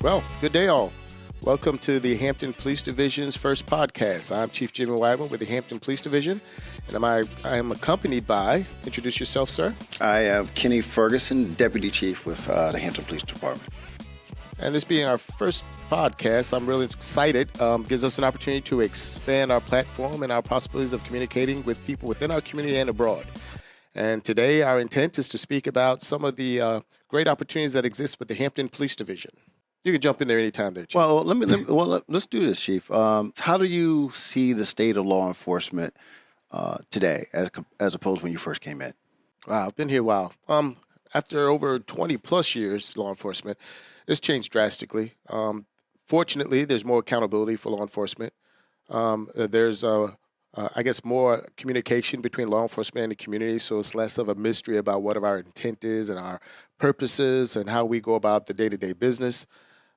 Well, good day, all. Welcome to the Hampton Police Division's first podcast. I'm Chief Jimmie Wideman with the Hampton Police Division, and I am accompanied by, introduce yourself, sir. I am Kenny Ferguson, Deputy Chief with the Hampton Police Department. And this being our first podcast, I'm really excited. Gives us an opportunity to expand our platform and our possibilities of communicating with people within our community and abroad. And today, our intent is to speak about some of the great opportunities that exist with the Hampton Police Division. You can jump in there anytime there, Chief. Well, let's do this, Chief. How do you see the state of law enforcement today as opposed when you first came in? Wow, I've been here a while. After over 20 plus years, law enforcement, it's changed drastically. Fortunately, there's more accountability for law enforcement. There's I guess more communication between law enforcement and the community, so it's less of a mystery about what our intent is and our purposes and how we go about the day-to-day business.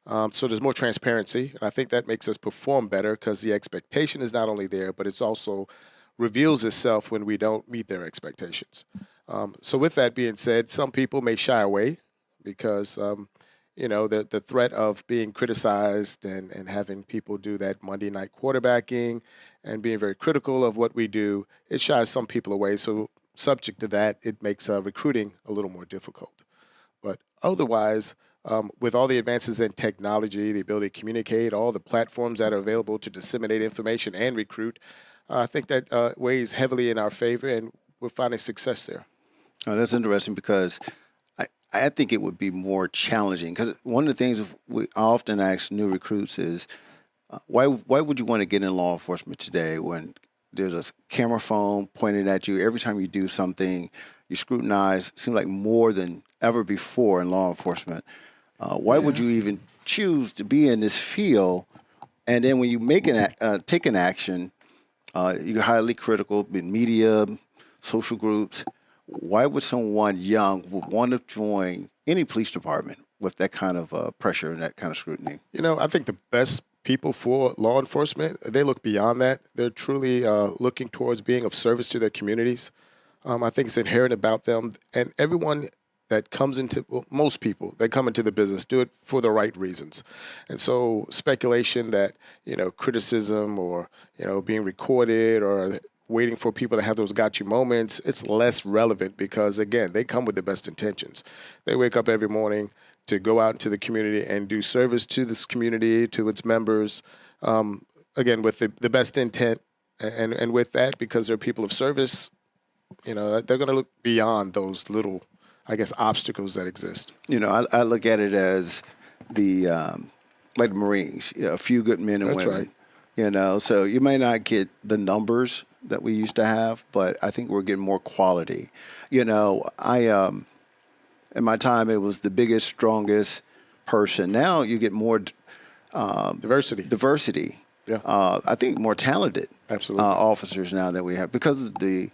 So there's more transparency, and I think that makes us perform better because the expectation is not only there, but it's also reveals itself when we don't meet their expectations. So with that being said, some people may shy away because, the threat of being criticized and having people do that Monday night quarterbacking and being very critical of what we do, it shies some people away. So subject to that, it makes recruiting a little more difficult. But otherwise, with all the advances in technology, the ability to communicate, all the platforms that are available to disseminate information and recruit, I think that weighs heavily in our favor, and we're finding success there. Oh, that's interesting because I think it would be more challenging because one of the things I often ask new recruits is, why would you want to get in law enforcement today when there's a camera phone pointed at you every time you do something, you scrutinize, it seems like more than ever before in law enforcement. Why would you even choose to be in this field? And then when you take an action, you're highly critical in media, social groups. Why would someone young want to join any police department with that kind of pressure and that kind of scrutiny? I think the best people for law enforcement, they look beyond that. They're truly looking towards being of service to their communities. I think it's inherent about them. And everyone that comes into, most people that come into the business do it for the right reasons. And so speculation that, criticism or, being recorded or waiting for people to have those gotcha moments, it's less relevant because, again, they come with the best intentions. They wake up every morning to go out into the community and do service to this community, to its members, again, with the best intent. And with that, because they're people of service, they're going to look beyond those little, I guess, obstacles that exist. I look at it as like the Marines, a few good men and That's women. Right. So you may not get the numbers that we used to have, but I think we're getting more quality. I in my time, it was the biggest, strongest person. Now you get more diversity. Yeah. I think more talented officers now that we have because the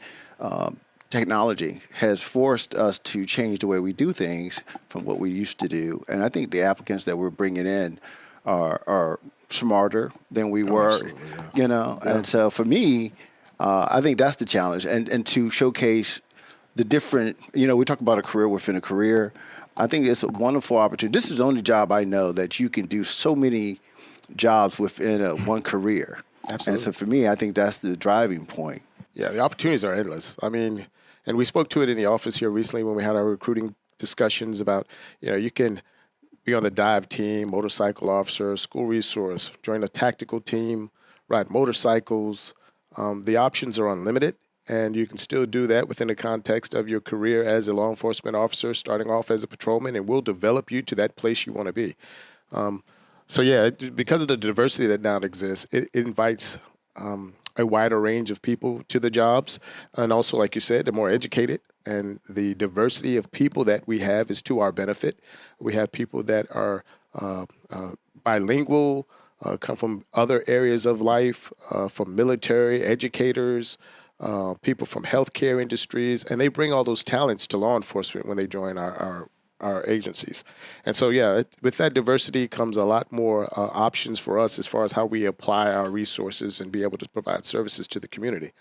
technology has forced us to change the way we do things from what we used to do. And I think the applicants that we're bringing in are smarter than we were, Yeah. And so for me, I think that's the challenge. And to showcase the different, we talk about a career within a career. I think it's a wonderful opportunity. This is the only job I know that you can do so many jobs within one career. Absolutely. And so for me, I think that's the driving point. Yeah, the opportunities are endless. I mean, and we spoke to it in the office here recently when we had our recruiting discussions about, you can be on the dive team, motorcycle officer, school resource, join a tactical team, ride motorcycles. The options are unlimited, and you can still do that within the context of your career as a law enforcement officer, starting off as a patrolman, and we'll develop you to that place you want to be. So, yeah, because of the diversity that now exists, it invites a wider range of people to the jobs. And also, like you said, they're more educated. And the diversity of people that we have is to our benefit. We have people that are bilingual, come from other areas of life, from military, educators, people from healthcare industries. And they bring all those talents to law enforcement when they join our our agencies. And so, yeah, with that diversity comes a lot more options for us as far as how we apply our resources and be able to provide services to the community.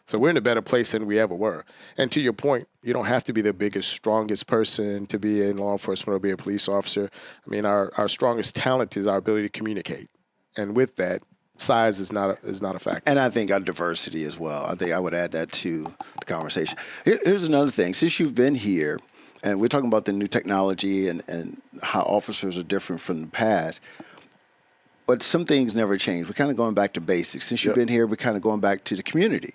So we're in a better place than we ever were. And to your point, you don't have to be the biggest, strongest person to be in law enforcement or be a police officer. I mean, our strongest talent is our ability to communicate. And with that, size is not a factor. And I think our diversity as well. I think I would add that to the conversation. Here's another thing. Since you've been here, and we're talking about the new technology and how officers are different from the past, but some things never change. We're kind of going back to basics. Since you've been here, we're kind of going back to the community.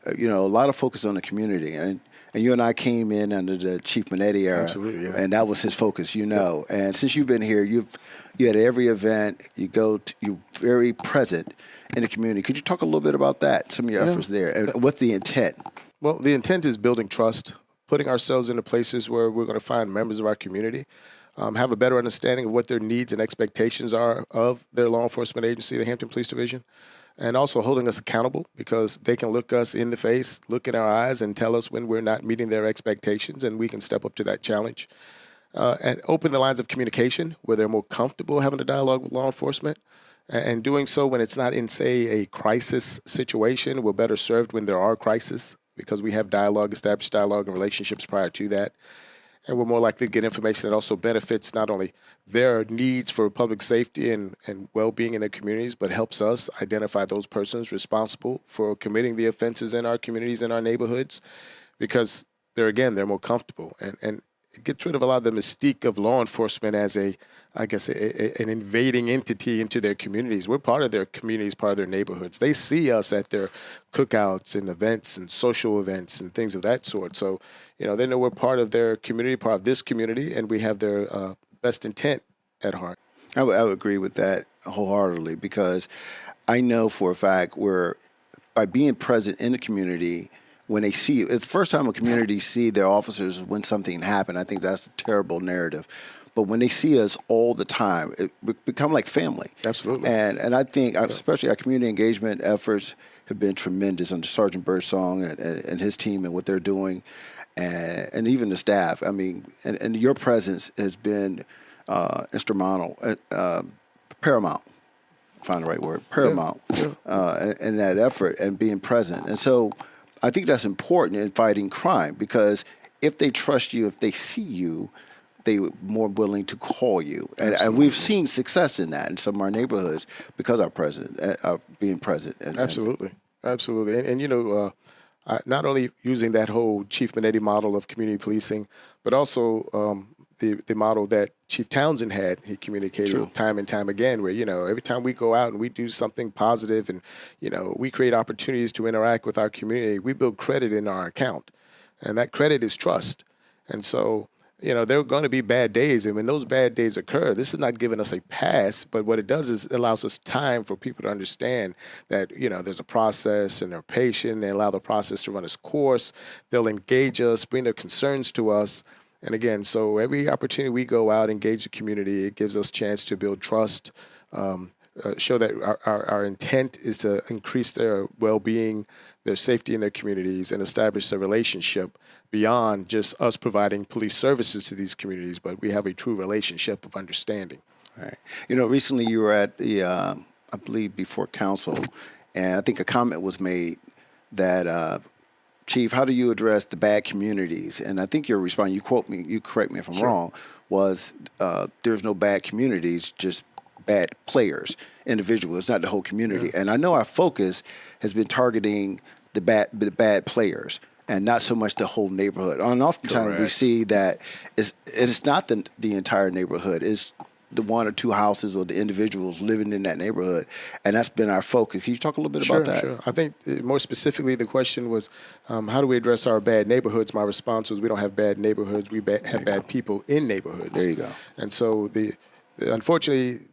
A lot of focus on the community. And you and I came in under the Chief Manetti era. Absolutely, yeah. And that was his focus, And since you've been here, you at every event, you're very present in the community. Could you talk a little bit about that, some of your efforts there, and what's the intent? Well, the intent is building trust, putting ourselves into places where we're going to find members of our community, have a better understanding of what their needs and expectations are of their law enforcement agency, the Hampton Police Division, and also holding us accountable because they can look us in the face, look in our eyes, and tell us when we're not meeting their expectations, and we can step up to that challenge. And open the lines of communication where they're more comfortable having a dialogue with law enforcement, and doing so when it's not in, say, a crisis situation. We're better served when there are crises because we have established dialogue and relationships prior to that. And we're more likely to get information that also benefits not only their needs for public safety and well-being in their communities, but helps us identify those persons responsible for committing the offenses in our communities and our neighborhoods because they're more comfortable. And it gets rid of a lot of the mystique of law enforcement as an invading entity into their communities. We're part of their communities, part of their neighborhoods. They see us at their cookouts and events and social events and things of that sort. So, they know we're part of their community, part of this community, and we have their best intent at heart. I would agree with that wholeheartedly because I know for a fact by being present in the community, when they see you, it's the first time a community see their officers when something happened. I think that's a terrible narrative. But when they see us all the time, it become like family. Absolutely. And I think, especially our community engagement efforts have been tremendous under Sergeant Birdsong and his team and what they're doing, and even the staff. I mean, and your presence has been instrumental, paramount. Find the right word, paramount, in that effort and being present. And so I think that's important in fighting crime because if they trust you, if they see you, they're more willing to call you. And we've seen success in that in some of our neighborhoods because our president, being present. Absolutely. And not only using that whole Chief Manetti model of community policing, but also the model that Chief Townsend had. He communicated time and time again where, every time we go out and we do something positive and, we create opportunities to interact with our community, we build credit in our account. And that credit is trust. And so, there are going to be bad days. And when those bad days occur, this is not giving us a pass, but what it does is it allows us time for people to understand that, there's a process and they're patient. They allow the process to run its course. They'll engage us, bring their concerns to us. And again, so every opportunity we go out, engage the community, it gives us a chance to build trust, show that our intent is to increase their well-being, their safety in their communities, and establish a relationship beyond just us providing police services to these communities, but we have a true relationship of understanding. Right. Recently you were at the, I believe, before council, and I think a comment was made that, Chief, how do you address the bad communities? And I think your response, you correct me if I'm wrong, was there's no bad communities, just bad players, individuals. It's not the whole community. Yeah. And I know our focus has been targeting the bad players and not so much the whole neighborhood. And oftentimes we see that it's not the entire neighborhood. It's the one or two houses or the individuals living in that neighborhood. And that's been our focus. Can you talk a little bit about that? Sure. I think more specifically, the question was, how do we address our bad neighborhoods? My response was, we don't have bad neighborhoods. We have bad people in neighborhoods. There you go. And so unfortunately,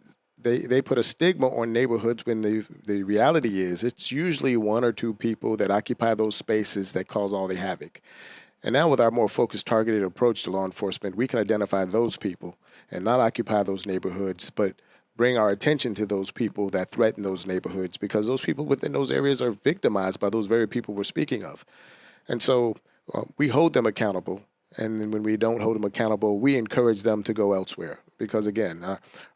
they put a stigma on neighborhoods when the reality is it's usually one or two people that occupy those spaces that cause all the havoc. And now with our more focused, targeted approach to law enforcement, we can identify those people and not occupy those neighborhoods, but bring our attention to those people that threaten those neighborhoods, because those people within those areas are victimized by those very people we're speaking of. And so we hold them accountable. And then when we don't hold them accountable, we encourage them to go elsewhere. Because again,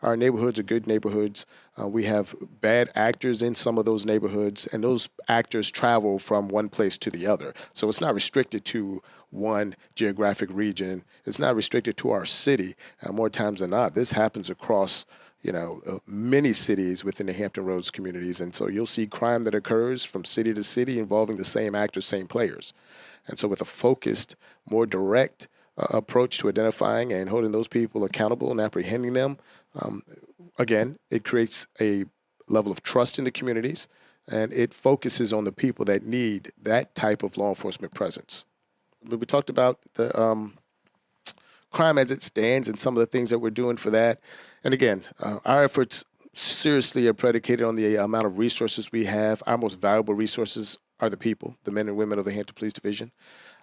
our neighborhoods are good neighborhoods. We have bad actors in some of those neighborhoods, and those actors travel from one place to the other. So it's not restricted to one geographic region. It's not restricted to our city. More times than not, this happens across many cities within the Hampton Roads communities. And so you'll see crime that occurs from city to city involving the same actors, same players. And so with a focused, more direct approach to identifying and holding those people accountable and apprehending them, again, it creates a level of trust in the communities, and it focuses on the people that need that type of law enforcement presence. But we talked about the crime as it stands and some of the things that we're doing for that. And again, our efforts seriously are predicated on the amount of resources we have. Our most valuable resources are the people, the men and women of the Hampton Police Division.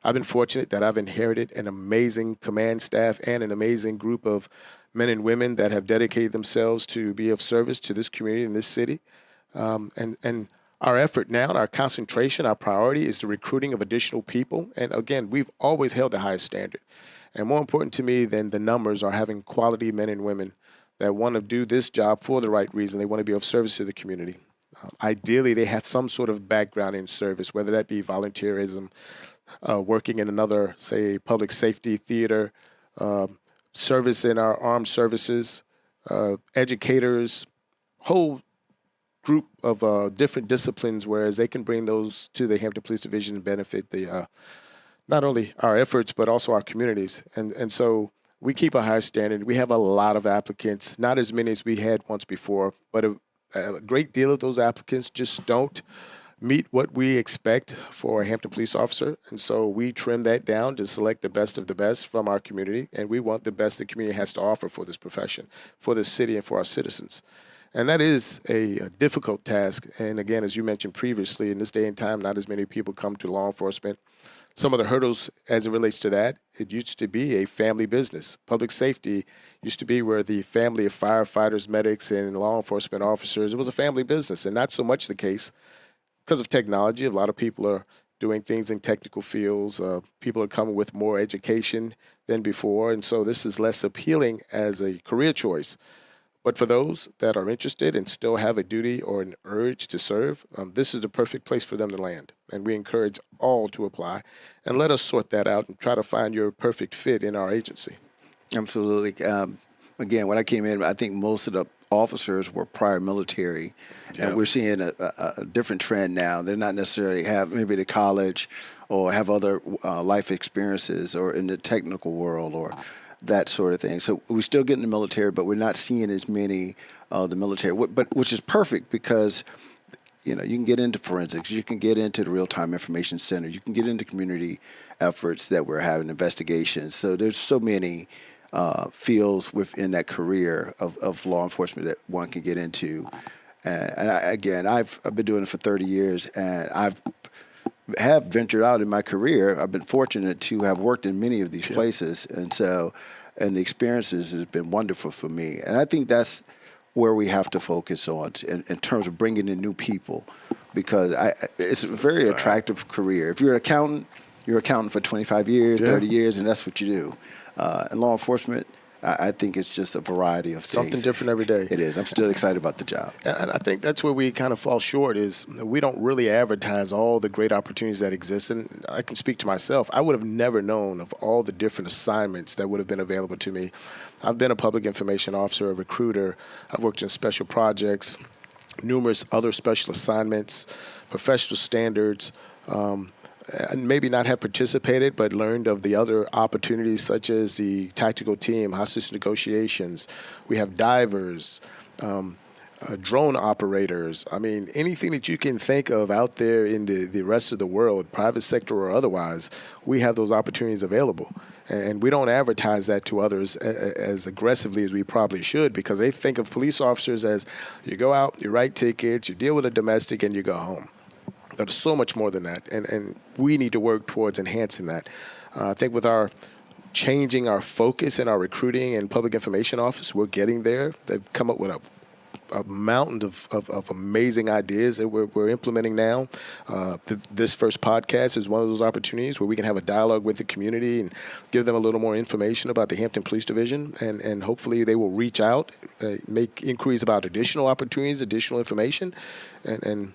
I've been fortunate that I've inherited an amazing command staff and an amazing group of men and women that have dedicated themselves to be of service to this community and this city. And our effort now, and our concentration, our priority is the recruiting of additional people. And again, we've always held the highest standard. And more important to me than the numbers are having quality men and women that want to do this job for the right reason. They want to be of service to the community. Ideally, they have some sort of background in service, whether that be volunteerism, working in another, say, public safety theater, service in our armed services, educators, whole group of different disciplines, whereas they can bring those to the Hampton Police Division and benefit the not only our efforts, but also our communities. And so we keep a high standard. We have a lot of applicants, not as many as we had once before, but a great deal of those applicants just don't meet what we expect for a Hampton police officer. And so we trim that down to select the best of the best from our community. And we want the best the community has to offer for this profession, for this city, and for our citizens. And that is a difficult task. And again, as you mentioned previously, in this day and time, not as many people come to law enforcement. Some of the hurdles as it relates to that, it used to be a family business. Public safety used to be where the family of firefighters, medics, and law enforcement officers, it was a family business, and not so much the case because of technology. A lot of people are doing things in technical fields. People are coming with more education than before, and so this is less appealing as a career choice. But for those that are interested and still have a duty or an urge to serve, this is the perfect place for them to land. And we encourage all to apply. And let us sort that out and try to find your perfect fit in our agency. Absolutely. Again, when I came in, I think most of the officers were prior military. Yeah. And we're seeing a different trend now. They're not necessarily have maybe the college or have other life experiences or in the technical world or that sort of thing. So we still get in the military, but we're not seeing as many of the military, but which is perfect because, you can get into forensics, you can get into the real-time information center, you can get into community efforts that we're having, investigations. So there's so many fields within that career of law enforcement that one can get into. And I've been doing it for 30 years, and have ventured out in my career. I've been fortunate to have worked in many of these places, and the experiences has been wonderful for me. And I think that's where we have to focus on in terms of bringing in new people, because it's a very attractive career. If you're an accountant, you're an accountant for 25 years, 30 years, and that's what you do. And law enforcement, I think it's just a variety of things. Something different every day. It is. I'm still excited about the job. And I think that's where we kind of fall short is we don't really advertise all the great opportunities that exist. And I can speak to myself. I would have never known of all the different assignments that would have been available to me. I've been a public information officer, a recruiter. I've worked in special projects, numerous other special assignments, professional standards, and maybe not have participated, but learned of the other opportunities such as the tactical team, hostage negotiations. We have divers, drone operators. I mean, anything that you can think of out there in the rest of the world, private sector or otherwise, we have those opportunities available. And we don't advertise that to others as aggressively as we probably should, because they think of police officers as you go out, you write tickets, you deal with a domestic, and you go home. But it's so much more than that, and we need to work towards enhancing that. I think with our changing our focus in our recruiting and public information office, we're getting there. They've come up with a mountain of amazing ideas that we're implementing now. This first podcast is one of those opportunities where we can have a dialogue with the community and give them a little more information about the Hampton Police Division, and hopefully they will reach out, make inquiries about additional opportunities, additional information, and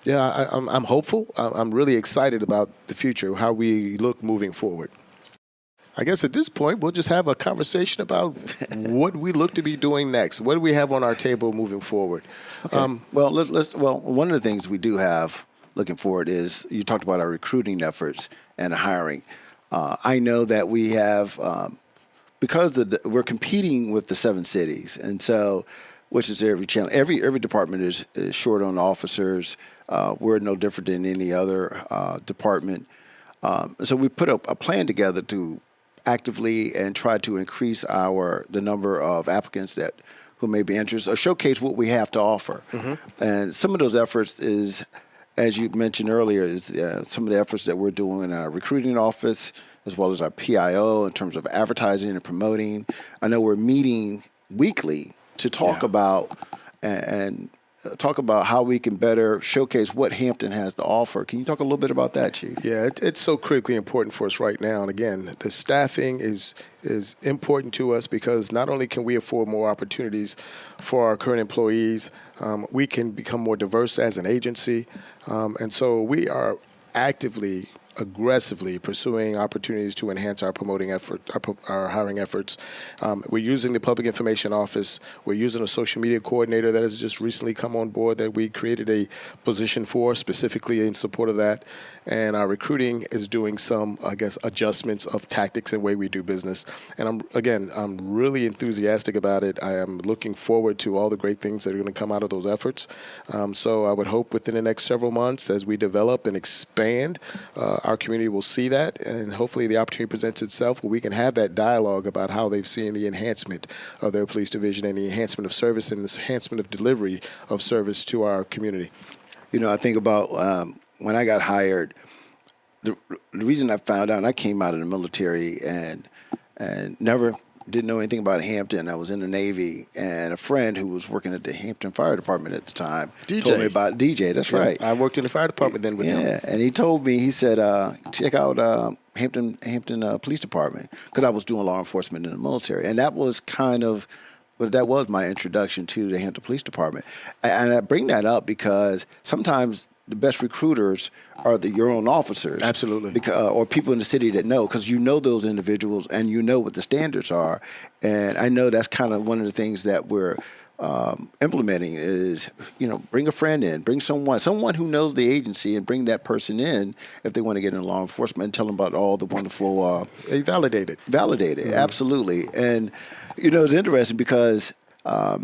yeah, I'm hopeful. I'm really excited about the future, how we look moving forward. I guess at this point, we'll just have a conversation about what we look to be doing next. What do we have on our table moving forward? Okay. Well, one of the things we do have looking forward is you talked about our recruiting efforts and hiring. I know that we have, because we're competing with the 7 cities, and so, which is every channel. Every department is short on officers. We're no different than any other department. So we put a plan together to actively and try to increase the number of applicants who may be interested or showcase what we have to offer. Mm-hmm. And some of those efforts is, as you mentioned earlier, is some of the efforts that we're doing in our recruiting office as well as our PIO in terms of advertising and promoting. I know we're meeting weekly to talk about and talk about how we can better showcase what Hampton has to offer. Can you talk a little bit about that, Chief? Yeah, it's so critically important for us right now. And again, the staffing is important to us because not only can we afford more opportunities for our current employees, we can become more diverse as an agency. And so we are aggressively pursuing opportunities to enhance our promoting effort, our hiring efforts. We're using the Public Information Office. We're using a social media coordinator that has just recently come on board that we created a position for specifically in support of that. And our recruiting is doing some, adjustments of tactics and way we do business. And I'm really enthusiastic about it. I am looking forward to all the great things that are going to come out of those efforts. So I would hope within the next several months as we develop and expand, our community will see that, and hopefully the opportunity presents itself where we can have that dialogue about how they've seen the enhancement of their police division and the enhancement of service and the enhancement of delivery of service to our community. You know, I think about when I got hired, the reason I found out, and I came out of the military and never didn't know anything about Hampton. I was in the Navy, and a friend who was working at the Hampton Fire Department at the time told me about DJ. That's right. I worked in the fire department then with him. Yeah, and he told me, he said, check out Hampton Police Department, because I was doing law enforcement in the military. And that was that was my introduction to the Hampton Police Department. And I bring that up because sometimes the best recruiters are your own officers. Absolutely. Or people in the city that know, because you know those individuals and you know what the standards are. And I know that's kind of one of the things that we're implementing is, bring a friend in, bring someone who knows the agency, and bring that person in if they want to get into law enforcement, and tell them about all the wonderful. They validate it. Mm-hmm. Absolutely. And, it's interesting because I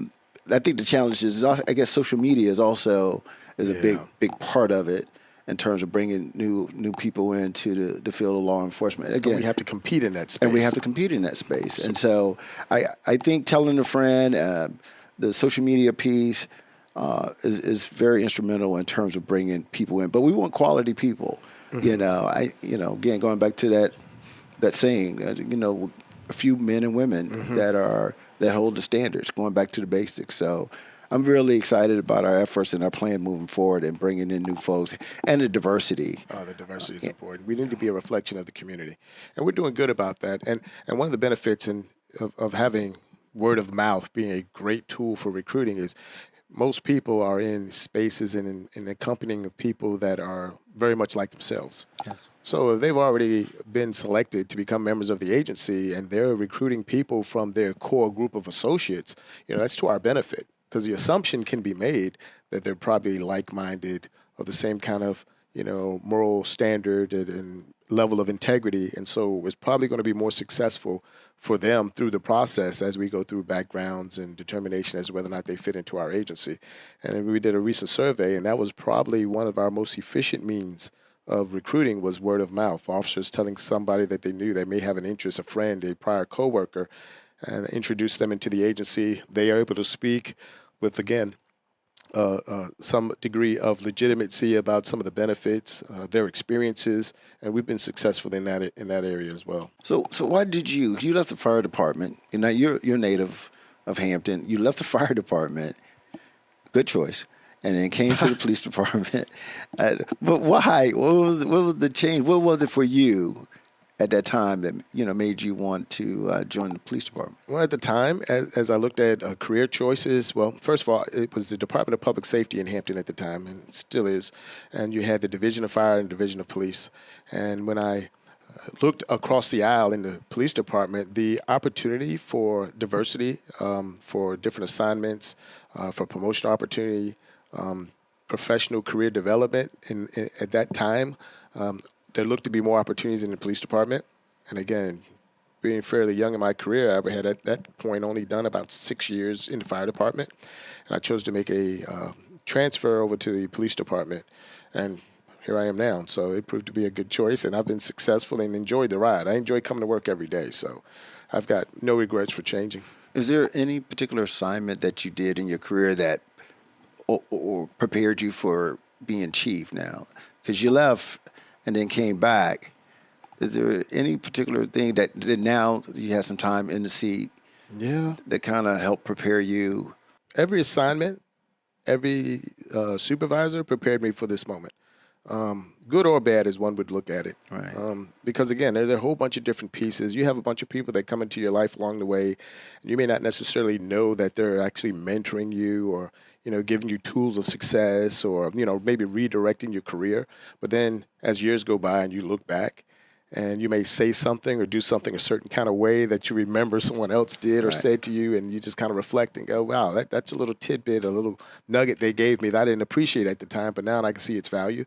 think the challenge is, I guess social media is also a big part of it in terms of bringing new people into the field of law enforcement. Again, we have to compete in that space. And so I think telling a friend, the social media piece is very instrumental in terms of bringing people in. But we want quality people. Mm-hmm. Again, going back to that saying, a few men and women mm-hmm. that hold the standards, going back to the basics. So I'm really excited about our efforts and our plan moving forward and bringing in new folks and the diversity. Oh, the diversity is important. We need to be a reflection of the community, and we're doing good about that. And one of the benefits of having word of mouth being a great tool for recruiting is most people are in spaces and in accompanying of people that are very much like themselves. Yes. So if they've already been selected to become members of the agency and they're recruiting people from their core group of associates, that's to our benefit. Because the assumption can be made that they're probably like-minded or the same kind of, moral standard and level of integrity. And so it's probably going to be more successful for them through the process as we go through backgrounds and determination as to whether or not they fit into our agency. And we did a recent survey, and that was probably one of our most efficient means of recruiting was word of mouth. Officers telling somebody that they knew they may have an interest, a friend, a prior coworker, and introduce them into the agency. They are able to speak with, again, some degree of legitimacy about some of the benefits, their experiences, and we've been successful in that area as well. So why did you left the fire department? You're native of Hampton. You left the fire department good choice. And then came to the police department. But why? What was the change? What was it for you at that time that made you want to join the police department? Well, at the time, as I looked at career choices, well, first of all, it was the Department of Public Safety in Hampton at the time, and it still is. And you had the Division of Fire and Division of Police. And when I looked across the aisle in the police department, the opportunity for diversity, for different assignments, for promotional opportunity, professional career development. At that time, there looked to be more opportunities in the police department. And again, being fairly young in my career, I had at that point only done about 6 years in the fire department. And I chose to make a transfer over to the police department. And here I am now. So it proved to be a good choice, and I've been successful and enjoyed the ride. I enjoy coming to work every day, so I've got no regrets for changing. Is there any particular assignment that you did in your career that or prepared you for being chief now? Because you left and then came back. Is there any particular thing that now you have some time in the seat that kind of helped prepare you? Every assignment, every supervisor prepared me for this moment. Good or bad as one would look at it. Right. Because again, there's a whole bunch of different pieces. You have a bunch of people that come into your life along the way, and you may not necessarily know that they're actually mentoring you or, giving you tools of success or, maybe redirecting your career. But then as years go by and you look back and you may say something or do something a certain kind of way that you remember someone else did or said to you, and you just kind of reflect and go, wow, that's a little tidbit, a little nugget they gave me that I didn't appreciate at the time, but now I can see its value.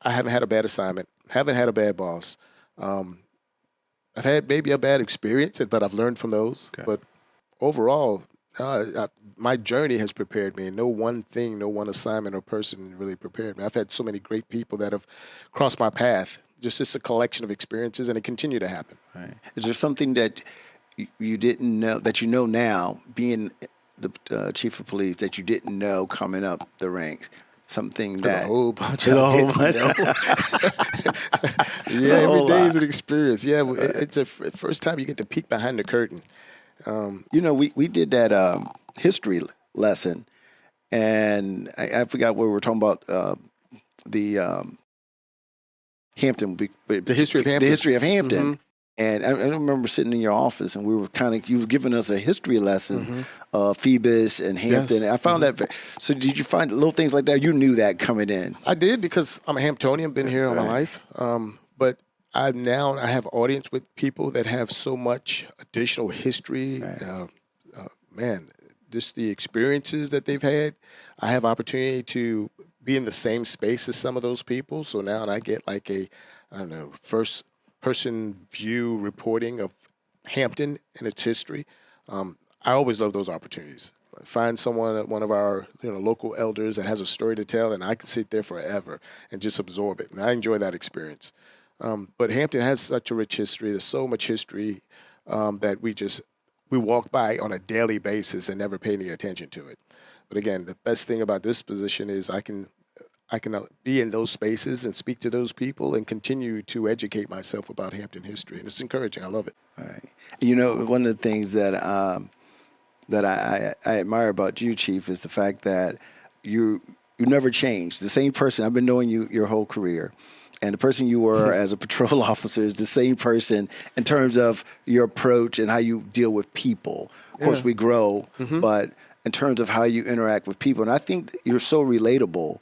I haven't had a bad assignment, haven't had a bad boss. I've had maybe a bad experience, but I've learned from those. Okay. But overall, my journey has prepared me. No one thing, no one assignment or person really prepared me. I've had so many great people that have crossed my path. Just a collection of experiences, and it continue to happen. Right. Is there something that you didn't know, that you know now, being the chief of police, that you didn't know coming up the ranks? Something that a whole bunch. Yeah, every day is an experience. Yeah, it's the first time you get to peek behind the curtain. We did that history lesson, and I forgot what we were talking about. The Hampton, the history of Hampton. The history of Hampton. Mm-hmm. And I remember sitting in your office, and we were you were giving us a history lesson of Phoebus and Hampton. Yes. And I found that. So did you find little things like that? You knew that coming in. I did, because I'm a Hamptonian, been here all my life. But I have audience with people that have so much additional history. Right. Just the experiences that they've had. I have opportunity to be in the same space as some of those people. So now I get like first person view reporting of Hampton and its history. I always love those opportunities. Find someone, one of our local elders that has a story to tell, and I can sit there forever and just absorb it. And I enjoy that experience. But Hampton has such a rich history. There's so much history that we walk by on a daily basis and never pay any attention to it. But again, the best thing about this position is I can be in those spaces and speak to those people and continue to educate myself about Hampton history. And it's encouraging. I love it. All right. One of the things that I admire about you, Chief, is the fact that you never changed. The same person. I've been knowing you your whole career. And the person you were as a patrol officer is the same person in terms of your approach and how you deal with people. Of course, we grow, but in terms of how you interact with people. And I think you're so relatable,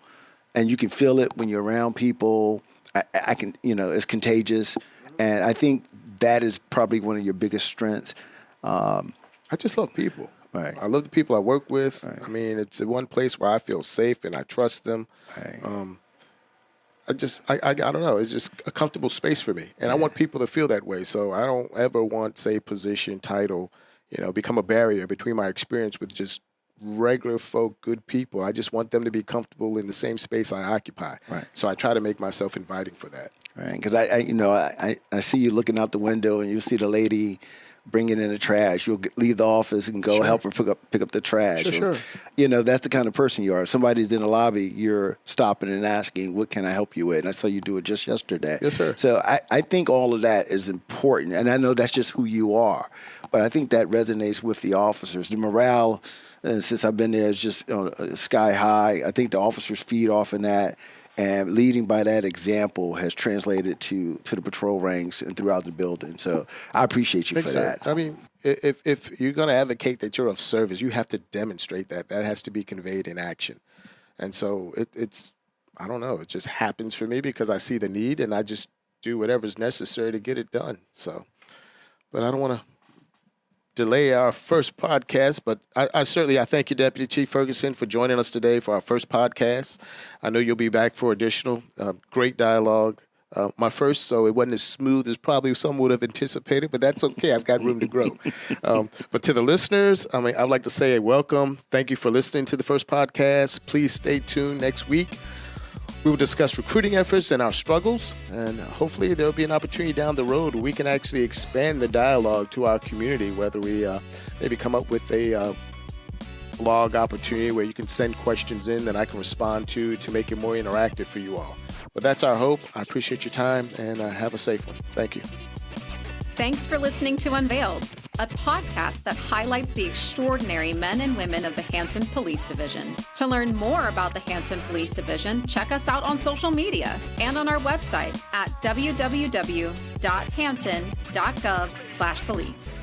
and you can feel it when you're around people. I can, it's contagious. And I think that is probably one of your biggest strengths. I just love people. Right. I love the people I work with. Right. I mean, it's the one place where I feel safe and I trust them. Right. I don't know. It's just a comfortable space for me. And I want people to feel that way. So I don't ever want, say, position, title, become a barrier between my experience with just regular folk, good people. I just want them to be comfortable in the same space I occupy. Right. So I try to make myself inviting for that. Right. Because I see you looking out the window and you see the lady bringing in the trash. You'll leave the office and go help her pick up the trash. Sure. That's the kind of person you are. If somebody's in the lobby, you're stopping and asking, what can I help you with? And I saw you do it just yesterday. Yes, sir. So I think all of that is important. And I know that's just who you are. But I think that resonates with the officers. The morale and since I've been there, it's just sky high. I think the officers feed off in that, and leading by that example has translated to the patrol ranks and throughout the building. So I appreciate you for that. I mean, if you're going to advocate that you're of service, you have to demonstrate that. That has to be conveyed in action. And so it's, I don't know, it just happens for me because I see the need and I just do whatever's necessary to get it done. So, but I don't want to delay our first podcast, but I certainly thank you, Deputy Chief Ferguson, for joining us today for our first podcast. I know you'll be back for additional. Great dialogue. My first, so it wasn't as smooth as probably some would have anticipated, but that's okay. I've got room to grow. But to the listeners, I'd like to say welcome. Thank you for listening to the first podcast. Please stay tuned next week. We will discuss recruiting efforts and our struggles, and hopefully there will be an opportunity down the road where we can actually expand the dialogue to our community, whether we maybe come up with a blog opportunity where you can send questions in that I can respond to make it more interactive for you all. But that's our hope. I appreciate your time, and have a safe one. Thank you. Thanks for listening to Unveiled, a podcast that highlights the extraordinary men and women of the Hampton Police Division. To learn more about the Hampton Police Division, check us out on social media and on our website at www.hampton.gov/police.